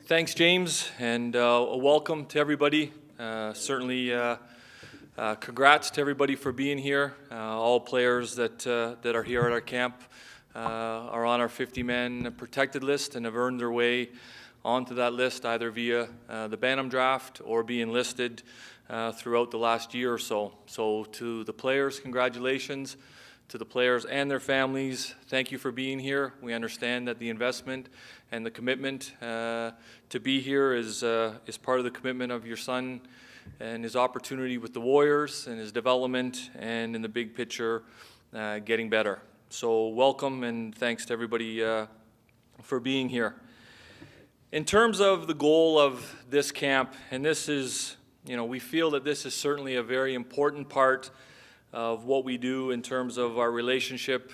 Thanks, James, and a welcome to everybody. Certainly, congrats to everybody for being here. All players that are here at our camp are on our 50-man protected list and have earned their way onto that list either via the Bantam draft or being listed throughout the last year or so. So to the players, congratulations. To the players and their families, thank you for being here. We understand that the investment and the commitment to be here is part of the commitment of your son and his opportunity with the Warriors and his development and in the big picture getting better. So welcome and thanks to everybody for being here. In terms of the goal of this camp, and this is, we feel that this is certainly a very important part of what we do in terms of our relationship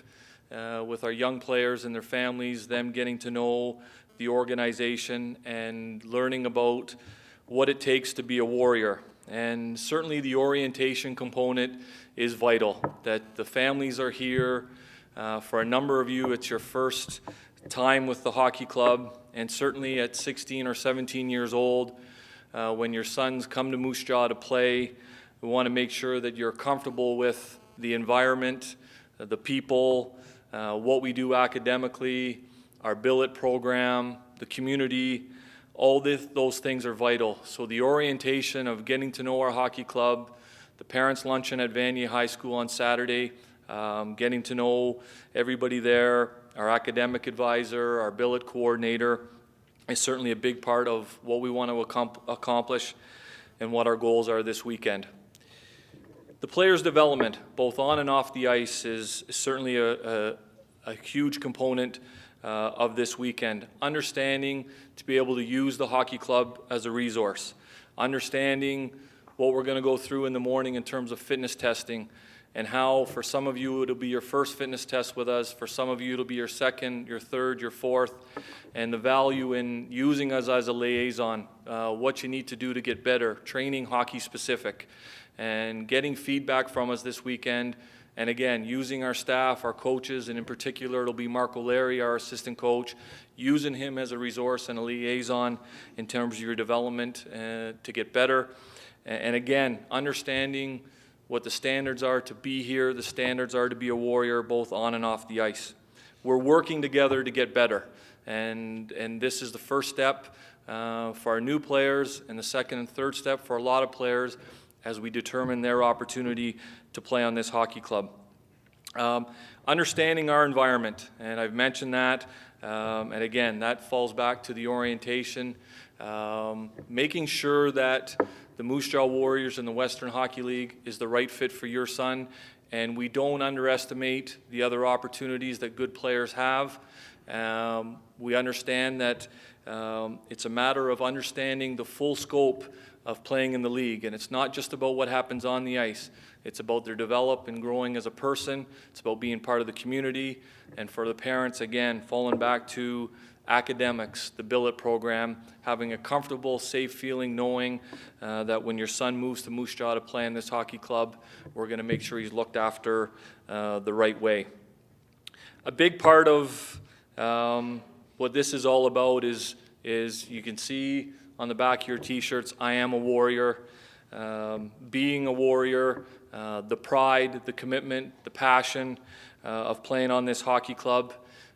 with our young players and their families, them getting to know the organization and learning about what it takes to be a Warrior. And certainly the orientation component is vital, that the families are here. For a number of you, it's your first time with the hockey club, and certainly at 16 or 17 years old, when your sons come to Moose Jaw to play, we want to make sure that you're comfortable with the environment, the people, what we do academically, our billet program, the community. All those things are vital. So the orientation of getting to know our hockey club, the parents' luncheon at Vanier High School on Saturday, getting to know everybody there, our academic advisor, our billet coordinator, is certainly a big part of what we want to accomplish and what our goals are this weekend. The players' development, both on and off the ice, is certainly a huge component of this weekend. Understanding to be able to use the hockey club as a resource. Understanding what we're going to go through in the morning in terms of fitness testing and how for some of you it'll be your first fitness test with us, for some of you it'll be your second, your third, your fourth, and the value in using us as a liaison, what you need to do to get better, training hockey specific, and getting feedback from us this weekend. And again, using our staff, our coaches, and in particular, it'll be Mark O'Leary, our assistant coach, using him as a resource and a liaison in terms of your development to get better. And again, understanding what the standards are to be here, the standards are to be a Warrior, both on and off the ice. We're working together to get better. And this is the first step for our new players, and the second and third step for a lot of players as we determine their opportunity to play on this hockey club. Understanding our environment, and I've mentioned that, and again, that falls back to the orientation, making sure that the Moose Jaw Warriors in the Western Hockey League is the right fit for your son, and we don't underestimate the other opportunities that good players have. We understand that it's a matter of understanding the full scope of playing in the league, and it's not just about what happens on the ice. It's about their develop and growing as a person. It's about being part of the community, and for the parents, again, falling back to academics, the billet program, having a comfortable, safe feeling knowing that when your son moves to Moose Jaw to play in this hockey club, we're going to make sure he's looked after the right way. A big part of what this is all about is you can see on the back of your t-shirts, I am a Warrior. Being a Warrior, the pride, the commitment, the passion of playing on this hockey club.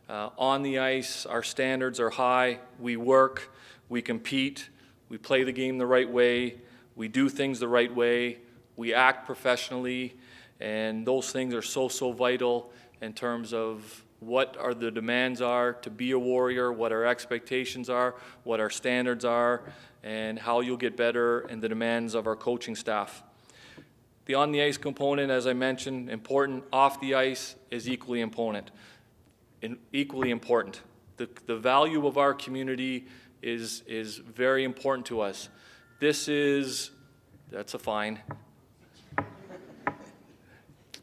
On the ice, our standards are high. We work, we compete, we play the game the right way, we do things the right way, we act professionally, and those things are so vital in terms of what are the demands are to be a Warrior, what our expectations are, what our standards are, and how you'll get better and the demands of our coaching staff. The on-the-ice component, as I mentioned, important. Off the ice is equally important. The value of our community is very important to us. That's a fine.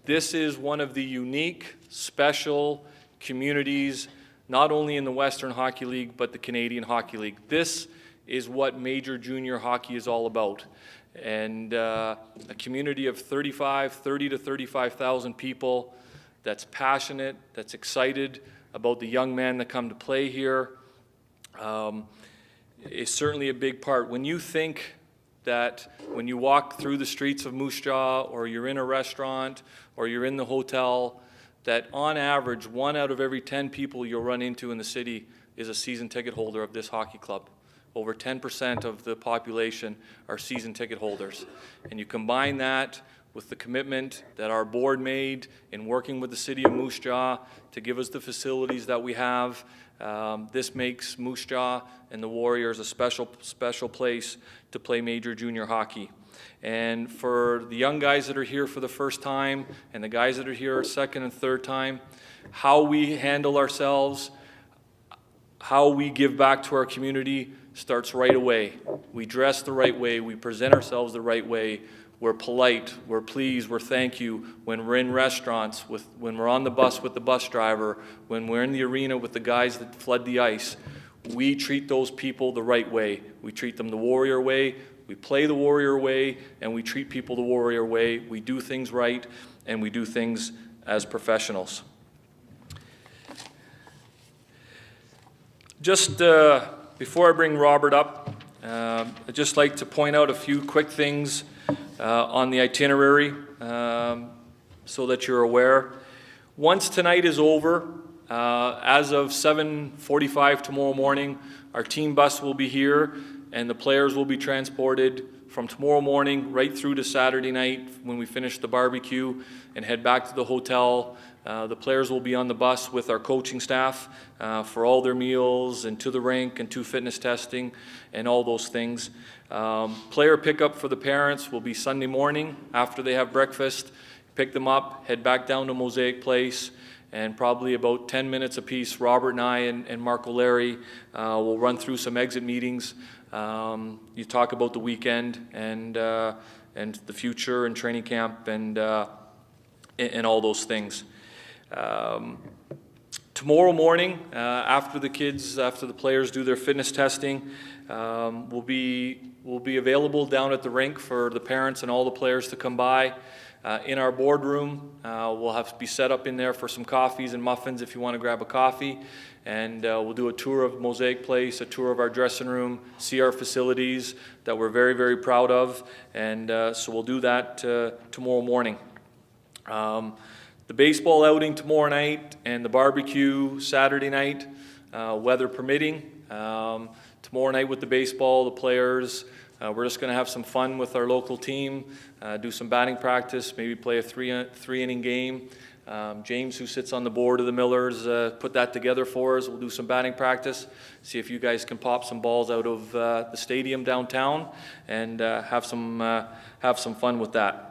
This is one of the unique, special communities, not only in the Western Hockey League, but the Canadian Hockey League. This is what major junior hockey is all about. And a community of 30 to 35,000 people that's passionate, that's excited about the young men that come to play here. is certainly a big part. When you think that when you walk through the streets of Moose Jaw, or you're in a restaurant, or you're in the hotel, that on average, 1 out of every 10 people you'll run into in the city is a season ticket holder of this hockey club. Over 10% of the population are season ticket holders. And you combine that with the commitment that our board made in working with the city of Moose Jaw to give us the facilities that we have. This makes Moose Jaw and the Warriors a special place to play major junior hockey. And for the young guys that are here for the first time and the guys that are here a second and third time, how we handle ourselves, how we give back to our community starts right away. We dress the right way, we present ourselves the right way, we're polite, we're pleased, we're thank you. When we're in restaurants, when we're on the bus with the bus driver, when we're in the arena with the guys that flood the ice, we treat those people the right way. We treat them the Warrior way, we play the Warrior way, and we treat people the Warrior way. We do things right, and we do things as professionals. Just before I bring Robert up, I'd just like to point out a few quick things on the itinerary so that you're aware. Once tonight is over, as of 7:45 tomorrow morning, our team bus will be here and the players will be transported from tomorrow morning right through to Saturday night when we finish the barbecue and head back to the hotel. The players will be on the bus with our coaching staff for all their meals and to the rink and to fitness testing and all those things. Player pickup for the parents will be Sunday morning after they have breakfast. Pick them up, head back down to Mosaic Place, and probably about 10 minutes apiece, Robert and I and Mark O'Leary will run through some exit meetings. You talk about the weekend and the future and training camp and all those things. Tomorrow morning, after the players do their fitness testing, we'll be available down at the rink for the parents and all the players to come by. In our boardroom, we'll have to be set up in there for some coffees and muffins if you want to grab a coffee. And we'll do a tour of Mosaic Place, a tour of our dressing room, see our facilities that we're very, very proud of. And so we'll do that tomorrow morning. The baseball outing tomorrow night and the barbecue Saturday night, weather permitting. Tomorrow night with the baseball, the players, we're just going to have some fun with our local team, do some batting practice, maybe play a three-inning game. James, who sits on the board of the Millers, put that together for us. We'll do some batting practice, see if you guys can pop some balls out of the stadium downtown, and have some fun with that.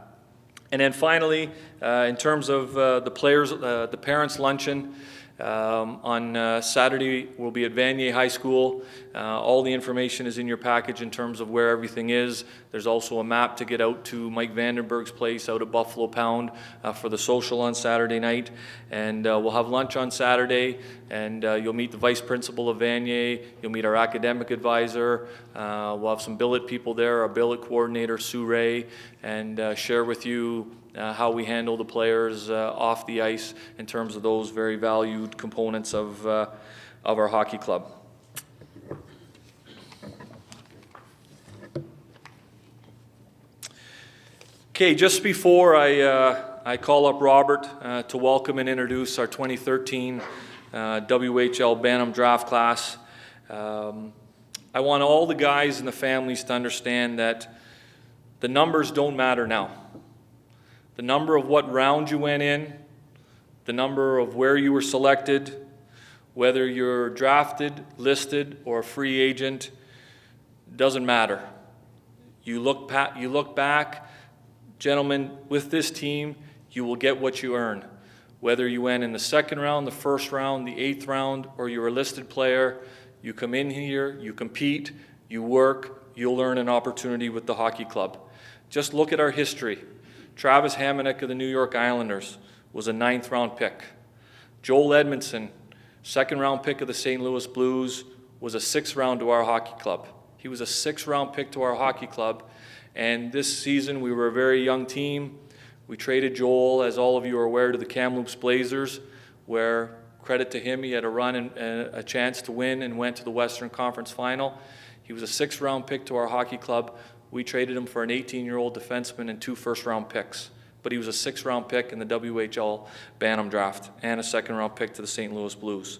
And then finally, in terms of the parents' luncheon, on Saturday we'll be at Vanier High School. All the information is in your package in terms of where everything is. There's also a map to get out to Mike Vandenberg's place out at Buffalo Pound for the social on Saturday night. And we'll have lunch on Saturday, and you'll meet the vice principal of Vanier. You'll meet our academic advisor. We'll have some billet people there, our billet coordinator, Sue Ray, and share with you how we handle the players off the ice in terms of those very valued components of our hockey club. Okay, just before I call up Robert to welcome and introduce our 2013 WHL Bantam draft class, I want all the guys and the families to understand that the numbers don't matter now. The number of what round you went in, the number of where you were selected, whether you're drafted, listed, or a free agent, doesn't matter. You look back, gentlemen, with this team, you will get what you earn. Whether you went in the second round, the first round, the 8th round, or you're a listed player, you come in here, you compete, you work, you'll earn an opportunity with the hockey club. Just look at our history. Travis Hamonic of the New York Islanders was a 9th round pick. Joel Edmondson, 2nd round pick of the St. Louis Blues, was a 6th round to our hockey club. He was a 6th round pick to our hockey club. And this season we were a very young team. We traded Joel, as all of you are aware, to the Kamloops Blazers, where, credit to him, he had a run and a chance to win and went to the Western Conference Final. He He was a 6th-round pick to our hockey club. We traded him for an 18-year-old defenseman and 2 first-round picks. But he was a 6th-round pick in the WHL Bantam draft and a 2nd-round pick to the St. Louis Blues.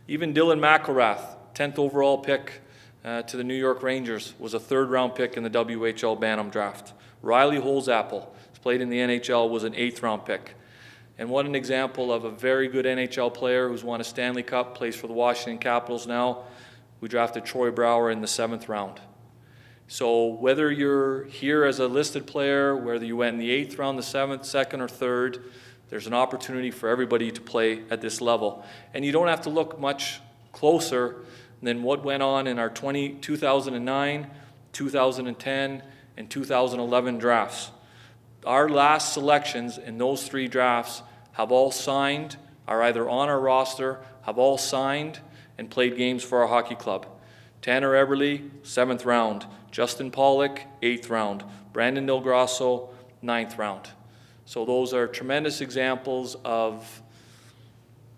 Even Dylan McElrath, 10th overall pick to the New York Rangers, was a 3rd-round pick in the WHL Bantam draft. Riley Holzapfel, who's played in the NHL, was an 8th-round pick. And what an example of a very good NHL player who's won a Stanley Cup, plays for the Washington Capitals now. We drafted Troy Brouwer in the 7th round. So whether you're here as a listed player, whether you went in the 8th round, the 7th, 2nd, or 3rd, there's an opportunity for everybody to play at this level. And you don't have to look much closer than what went on in our 2009, 2010, and 2011 drafts. Our last selections in those 3 drafts have all signed, are either on our roster, have all signed and played games for our hockey club. Tanner Eberle, 7th round. Justin Pollock, 8th round. Brandon Del Grosso, 9th round. So those are tremendous examples of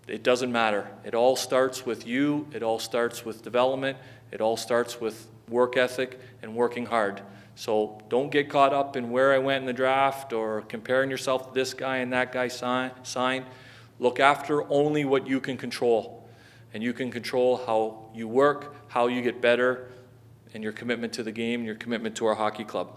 it doesn't matter. It all starts with you. It all starts with development. It all starts with work ethic and working hard. So don't get caught up in where I went in the draft or comparing yourself to this guy and that guy sign. Look after only what you can control. And you can control how you work, how you get better, and your commitment to the game, and your commitment to our hockey club.